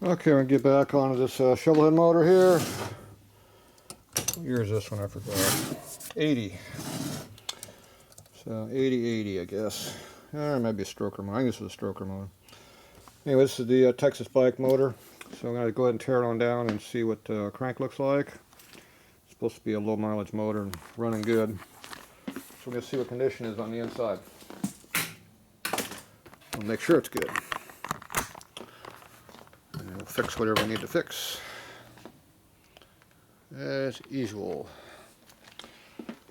Okay, I'm going to get back onto this shovelhead motor here. What year is this one? I forgot. 80. So 80, I guess. Or it might be a stroker motor. I think this is a stroker motor. Anyway, this is the Texas bike motor. So I'm going to go ahead and tear it on down and see what the crank looks like. It's supposed to be a low mileage motor and running good. So we're going to see what condition is on the inside. We'll make sure it's good. And we'll fix whatever we need to fix. As usual.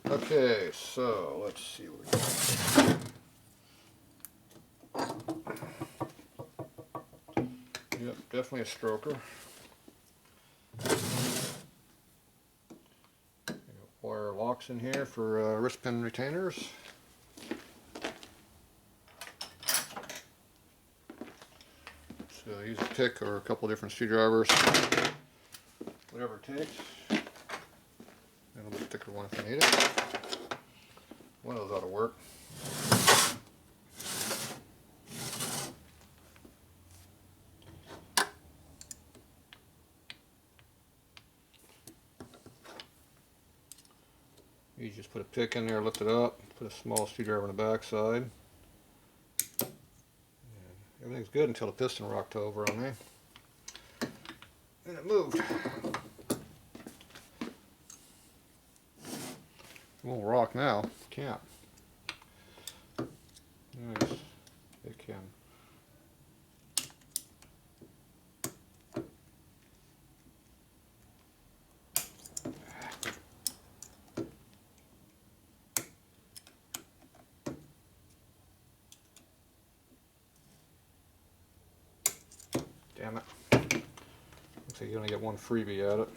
Okay, so let's see what we got. Yep, definitely a stroker. Wire locks in here for wrist pin retainers. So use a pick or a couple different screwdrivers, whatever it takes. And a little bit thicker one if you need it. One of those ought to work. You just put a pick in there, lift it up, put a small screwdriver on the back side. Everything's good until the piston rocked over on me. And it moved. It won't rock now. Can't. Nice. It can. Damn it. Looks like you only get one freebie at it.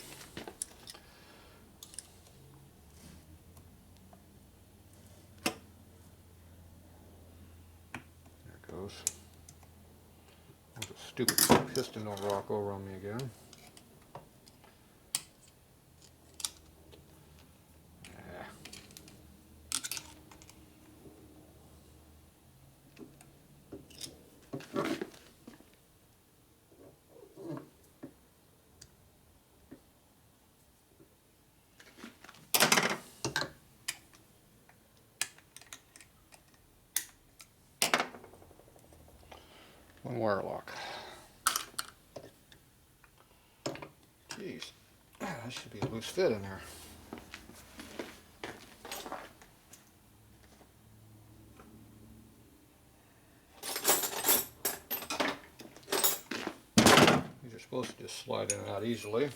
There it goes. There's a stupid piston don't rock over on me again. One wire lock. Jeez, that should be a loose fit in there. These are supposed to just slide in and out easily.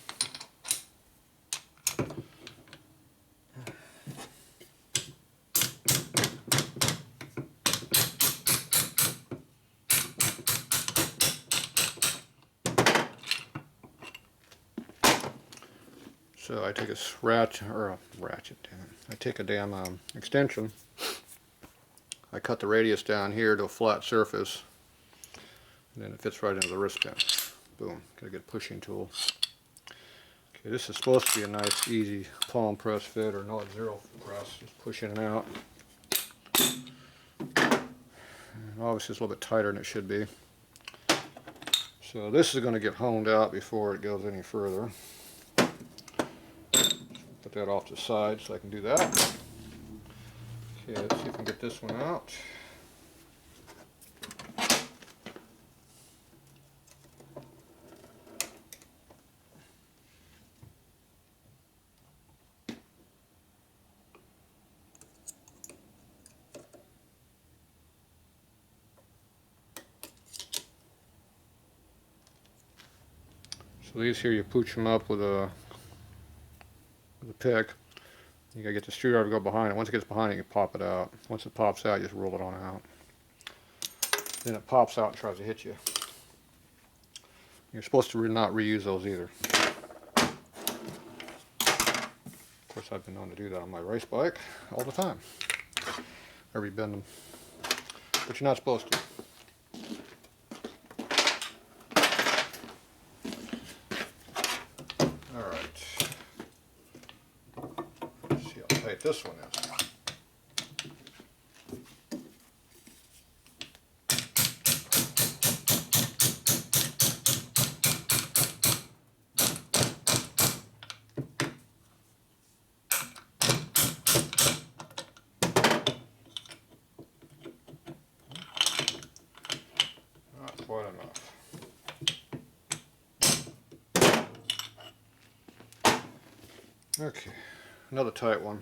So I take a ratchet, I take a damn extension. I cut the radius down here to a flat surface, and then it fits right into the wrist pin. Boom, got a good pushing tool. Okay, this is supposed to be a nice, easy palm press fit, or not zero press, just push in and out. And obviously it's a little bit tighter than it should be. So this is going to get honed out before it goes any further. Put that off to the side so I can do that. Okay, let's see if we can get this one out. So these here, you pooch them up with a pick. You gotta get the screwdriver to go behind it. Once it gets behind it, you can pop it out. Once it pops out, you just roll it on out. Then it pops out and tries to hit you. You're supposed to not reuse those either. Of course, I've been known to do that on my race bike all the time. I rebend them, but you're not supposed to. This one is. Okay, another tight one.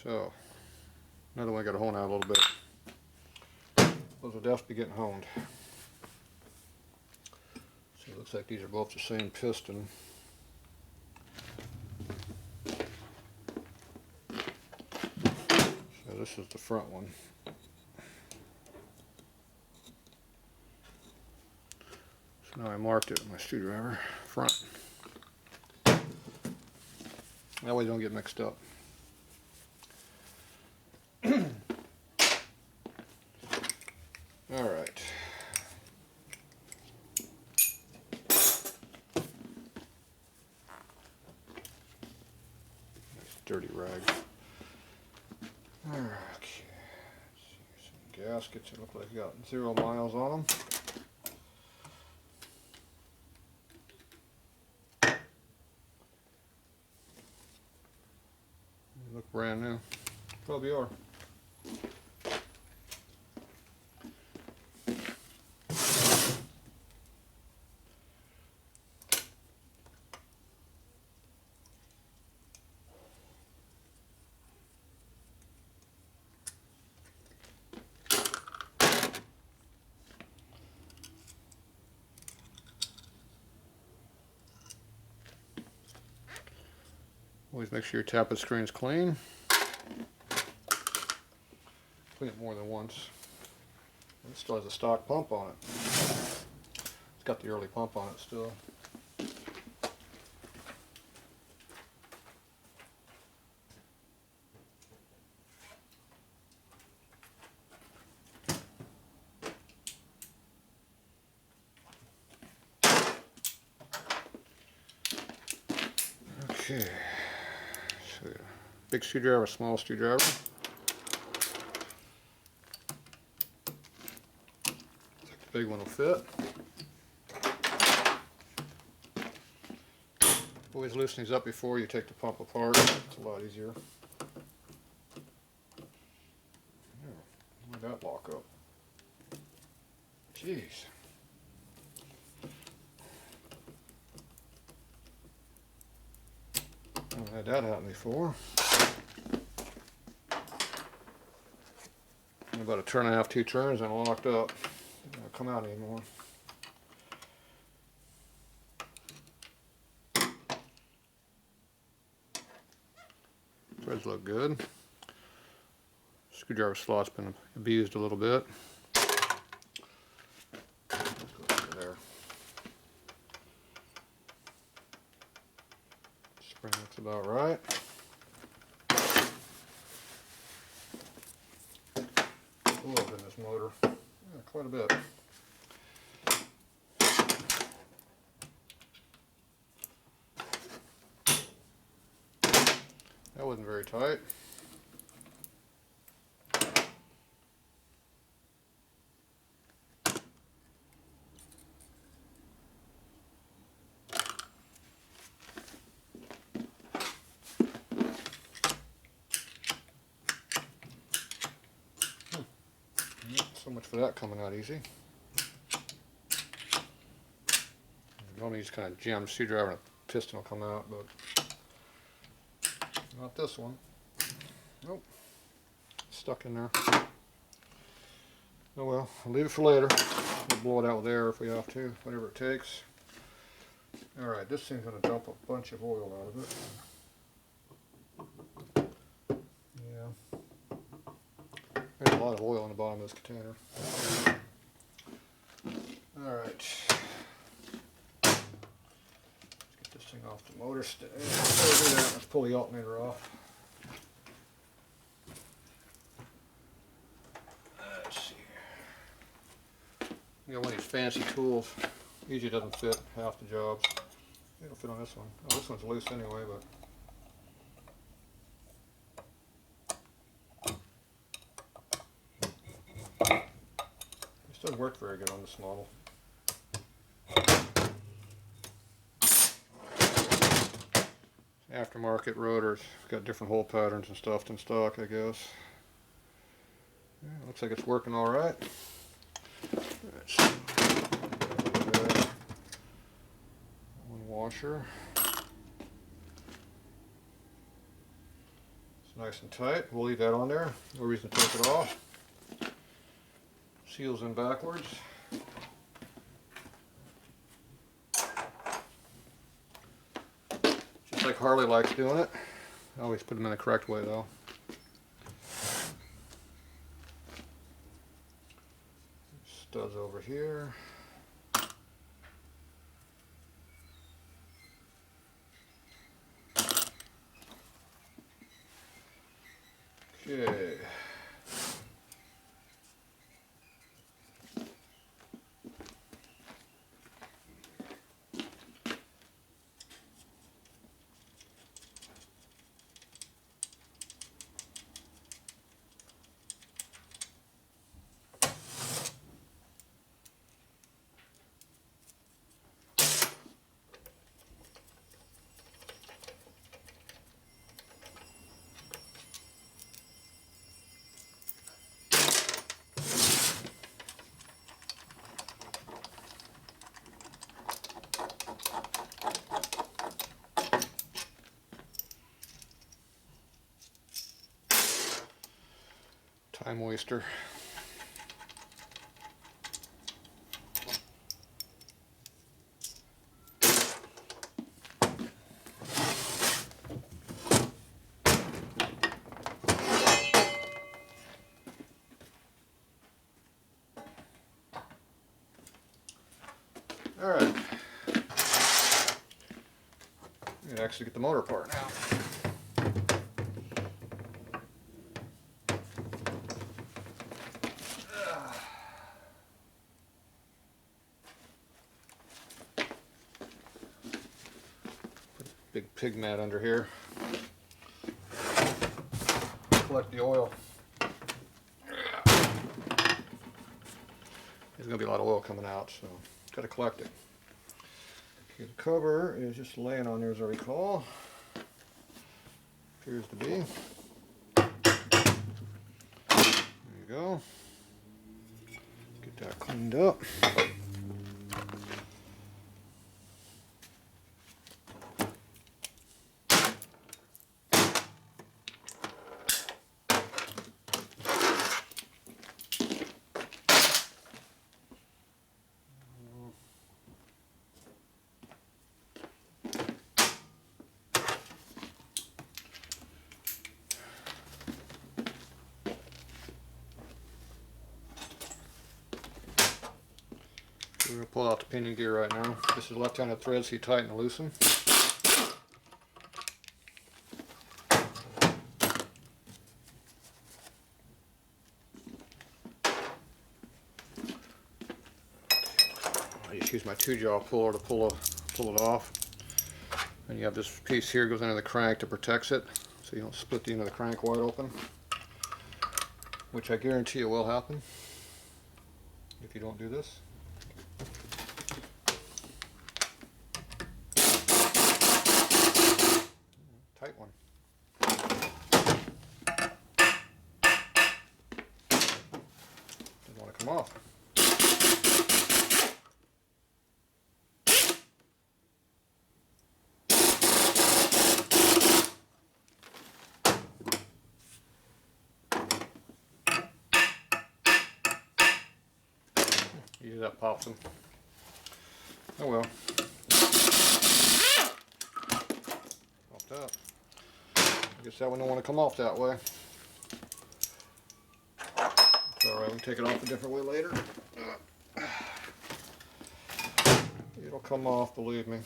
So, another one got to hone out a little bit. Those will definitely be getting honed. So it looks like these are both the same piston. So this is the front one. So now I marked it with my screwdriver, front. That way they don't get mixed up. Alright. Nice dirty rag. Okay. Some gaskets that look like they got 0 miles on them. They look brand new. Probably are. Always make sure your tappet screen's clean. Clean it more than once. It still has a stock pump on it. It's got the early pump on it still. Okay. So, big screwdriver, small screwdriver. The big one will fit. Always loosen these up before you take the pump apart. It's a lot easier. Where'd that lock up? Jeez. I've had that happen before. About a turn and a half, 2 turns, and locked up. It doesn't come out anymore. Threads look good. Screwdriver slot's been abused a little bit. Let's go over there. Spring looks about right. Oil in this motor. Yeah, quite a bit. That wasn't very tight. So much for that coming out easy. Normally you just kind of jam the screwdriver and a piston will come out, but not this one. Nope. Stuck in there. Oh well, I'll leave it for later. We'll blow it out with air if we have to, whatever it takes. Alright, this thing's going to dump a bunch of oil out of it. Yeah. There's a lot of oil in the bottom of this container. Alright. Let's get this thing off the motor stand. Let's pull the alternator off. Let's see. You got one of these fancy tools. Usually doesn't fit half the jobs. It'll fit on this one. Oh, this one's loose anyway, but this doesn't work very good on this model. Aftermarket rotors. It's got different hole patterns and stuff than stock, I guess. Yeah, looks like it's working all right. nuts. One washer. It's nice and tight. We'll leave that on there. No reason to take it off. Seals in backwards. Just like Harley likes doing it. I always put them in the correct way though. Studs over here. Okay. Time waster. All right. We can actually get the motor part now. Big pig mat under here. Collect the oil. There's going to be a lot of oil coming out, so got to collect it. Okay, the cover is just laying on there as I recall. Appears to be. There you go. Get that cleaned up. We're going to pull out the pinion gear right now. This is left-handed thread, so you tighten and loosen. I just use my 2-jaw puller to pull it off. And you have this piece here goes into the crank that protects it, so you don't split the end of the crank wide open, which I guarantee you will happen if you don't do this. Tight one. Doesn't want to come off. Usually that pops them. Oh well. Popped up. I guess that one don't want to come off that way. It's alright, we can take it off a different way later. It'll come off, believe me.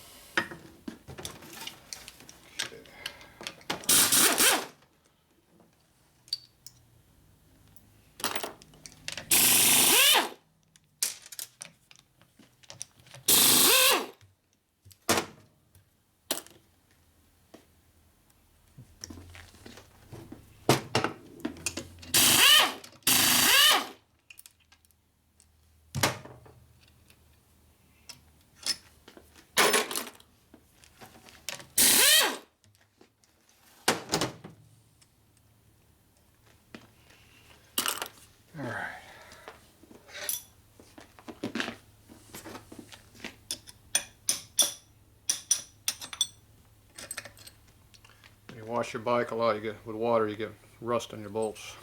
wash your bike a lot, you get with water, you get rust on your bolts.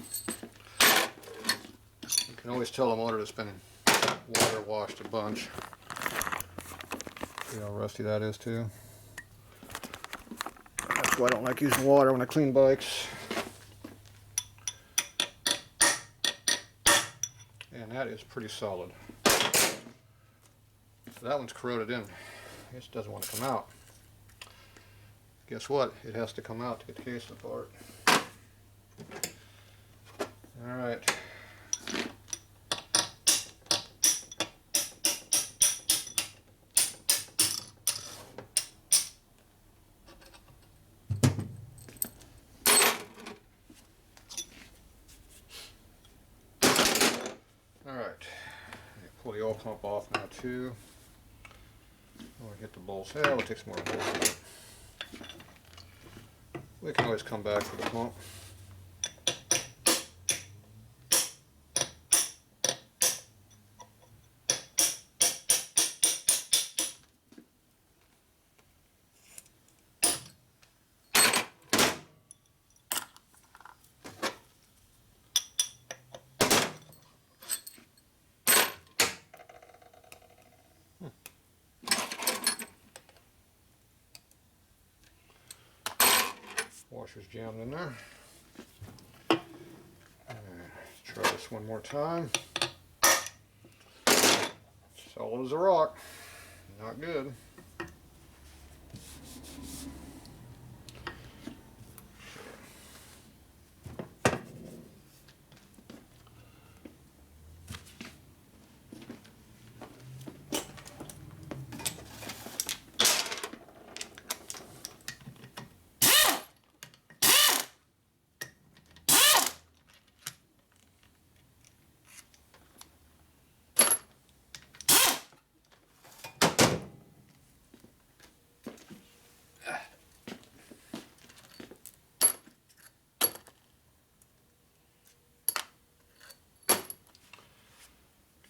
You can always tell a motor that's been water washed a bunch. See how rusty that is too? That's why I don't like using water when I clean bikes. And that is pretty solid. That one's corroded in. It just doesn't want to come out. Guess what? It has to come out to get the case apart. Alright. Alright. Pull the oil pump off now too. We'll get the bolts. Yeah, we'll take some more bolts. We can always come back to the pump. Washer's jammed in there. Let's try this one more time. Solid as a rock. Not good.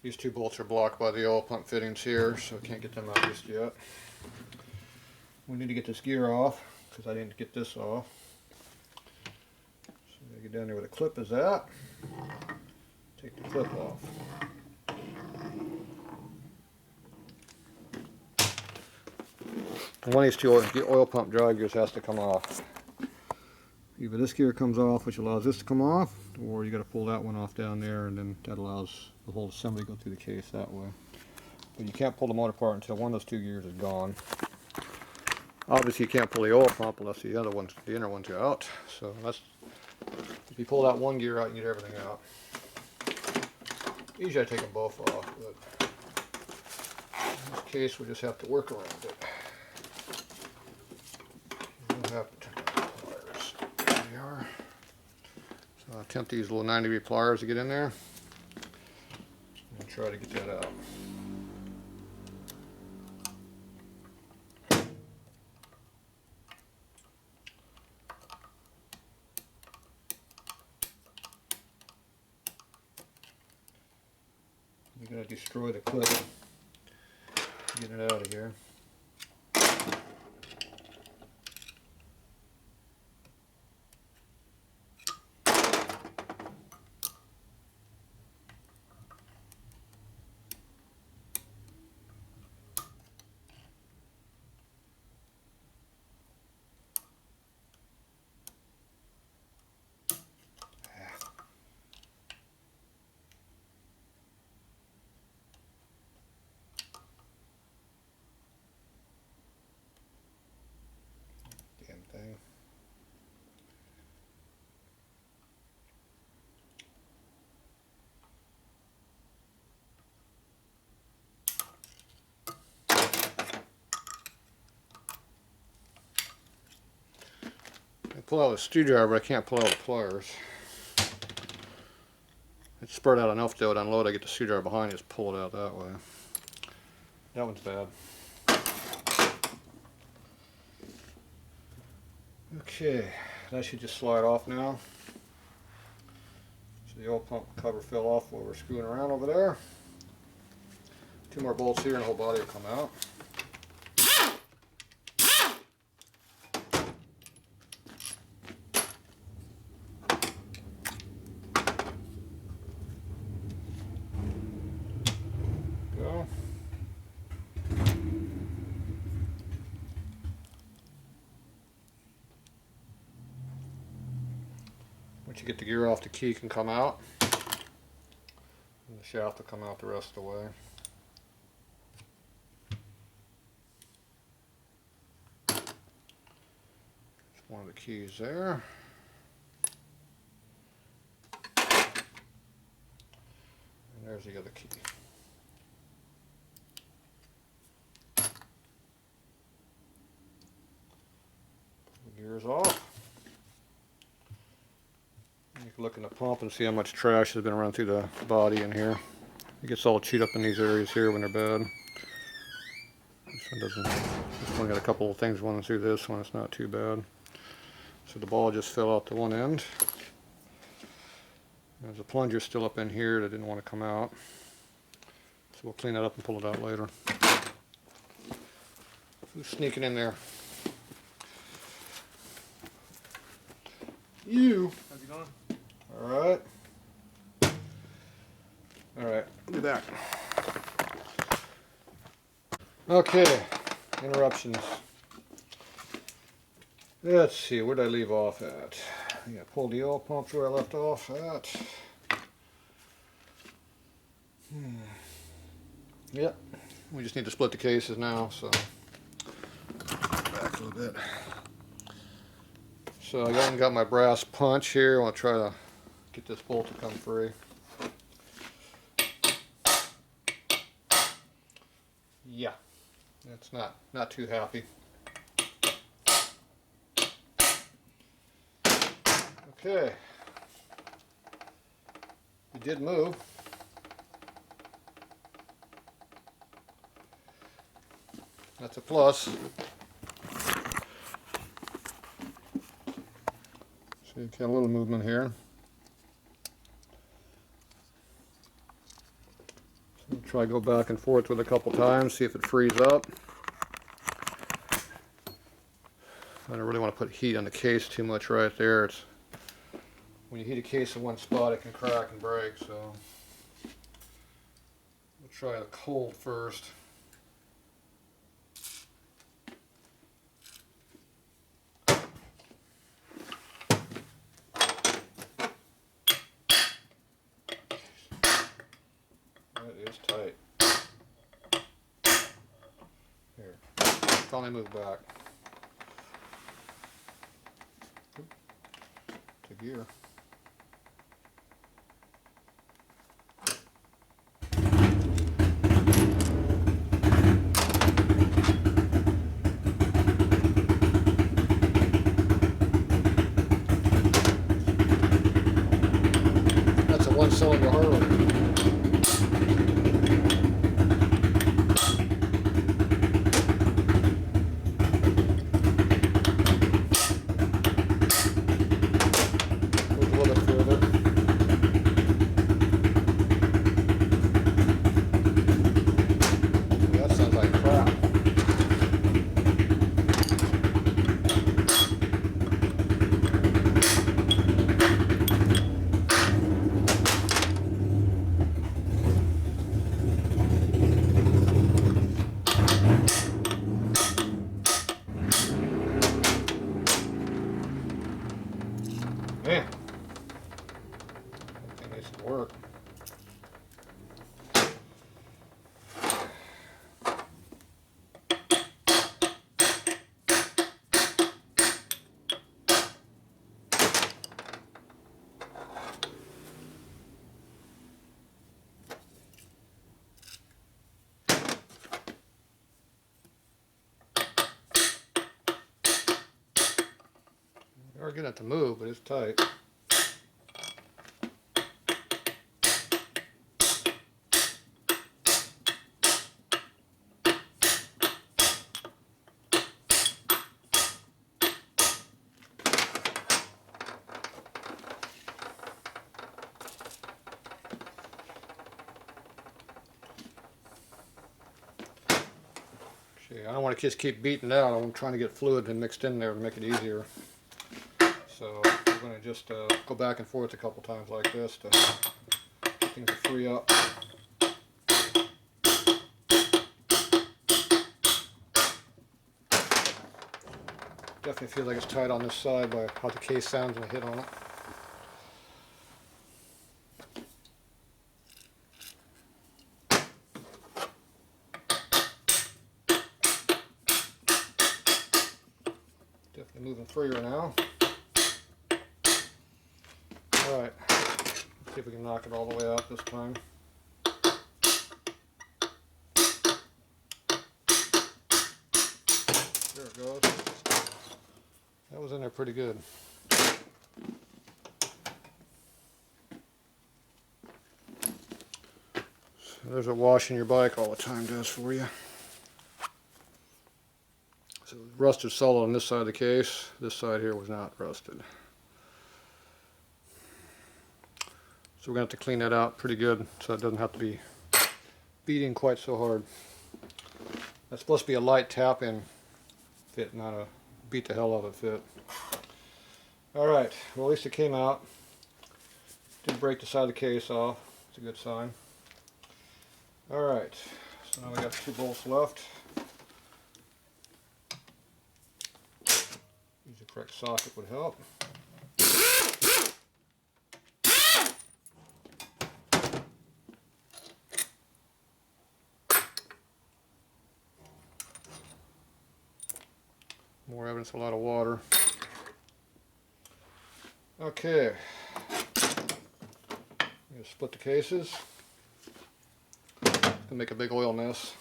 These two bolts are blocked by the oil pump fittings here, so I can't get them out just yet. We need to get this gear off, because I didn't get this off. So I gotta get down there where the clip is at. Take the clip off. One of these two oil pump drive gears has to come off. Either this gear comes off, which allows this to come off, or you got to pull that one off down there, and then that allows the whole assembly to go through the case that way. But you can't pull the motor apart until one of those two gears is gone. Obviously, you can't pull the oil pump unless the inner ones go out. So that's, if you pull that one gear out, you get everything out. Usually, I take them both off, but in this case, we just have to work around it. You don't have to turn on the pliers. There they are. So I'll attempt to use little 9-degree pliers to get in there and try to get that out. You're going to destroy the clip, get it out of here. Thing. I pull out the screwdriver, I can't pull out the pliers. It's spurred out enough to unload, I get the screwdriver behind, just pull it out that way. That one's bad. Okay, that should just slide off now. So the oil pump cover fell off while we're screwing around over there. Two more bolts here and the whole body will come out. Once you get the gear off, the key can come out, and the shaft will come out the rest of the way. There's one of the keys there. And there's the other key. Gears off. You can look in the pump and see how much trash has been run through the body in here. It gets all chewed up in these areas here when they're bad. This one doesn't. This one got a couple of things running through this one. It's not too bad. So the ball just fell out the one end. There's a plunger still up in here that didn't want to come out. So we'll clean that up and pull it out later. Who's sneaking in there? You. How's it going? Alright. Alright, I'll be back. Okay, interruptions. Let's see, where did I leave off at? Yeah, pull the oil pump where I left off at. Yep, we just need to split the cases now, so back a little bit. So I got my brass punch here. I want to try to get this bolt to come free. Yeah, it's not too happy. Okay, it did move. That's a plus. So you got a little movement here. So we'll try to go back and forth with it a couple times, see if it frees up. I don't really want to put heat on the case too much right there. It's when you heat a case in one spot, it can crack and break. So we'll try the cold first. It's tight. Here, finally move back. To gear. That's a one-cylinder Harley. Man, that thing needs to work. We are getting it to move, but it's tight. See, I don't want to just keep beating it out. I'm trying to get fluid and mixed in there to make it easier. So we're going to just go back and forth a couple times like this to get things to free up. Definitely feels like it's tight on this side by how the case sounds when I hit on it. They're moving freer now. Alright, see if we can knock it all the way out this time. There it goes. That was in there pretty good. So there's what washing your bike all the time does for you. So rusted solid on this side of the case. This side here was not rusted. So we're going to have to clean that out pretty good so it doesn't have to be beating quite so hard. That's supposed to be a light tap-in fit, not a beat the hell out of it fit. Alright, well at least it came out. Didn't break the side of the case off. It's a good sign. Alright, so now we got 2 bolts left. Use the correct socket would help. More evidence, a lot of water. Okay. I'm going to split the cases. It's going to make a big oil mess.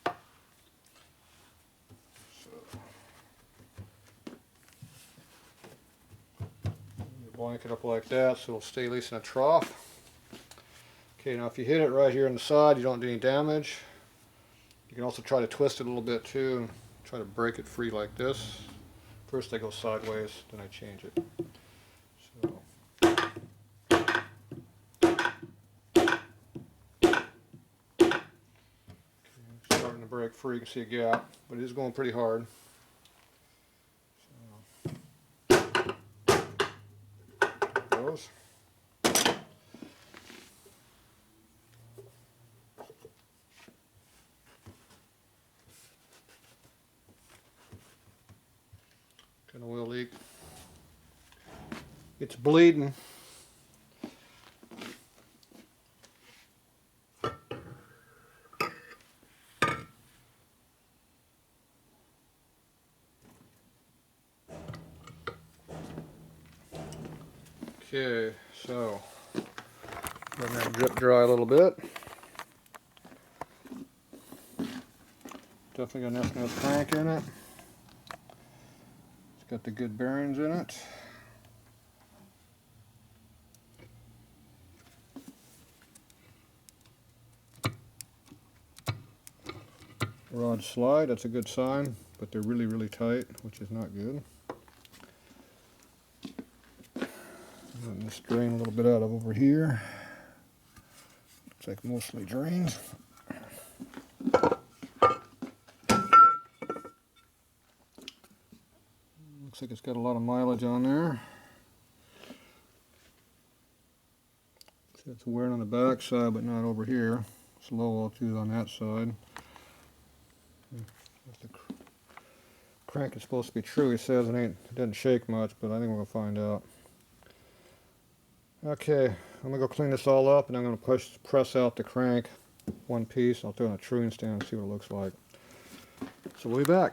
So, you blank it up like that so it'll stay at least in a trough. Okay, now if you hit it right here on the side, you don't do any damage. You can also try to twist it a little bit too and try to break it free like this. First I go sideways, then I change it. So. Okay, starting to break free, you can see a gap, but it is going pretty hard. So. There it goes. Got an oil leak. It's bleeding. Okay, so letting that drip dry a little bit. Definitely got an S-nose crank in it. It's got the good bearings in it. Rod slide, that's a good sign, but they're really, really tight, which is not good. Letting this drain a little bit out of over here. Looks like mostly drained. Looks like it's got a lot of mileage on there. See, it's wearing on the back side, but not over here. It's low altitude on that side. The crank is supposed to be true. He says it doesn't shake much, but I think we're gonna find out. Okay, I'm gonna go clean this all up, and I'm gonna press out the crank one piece. I'll throw it in a truing stand and see what it looks like. So we'll be back.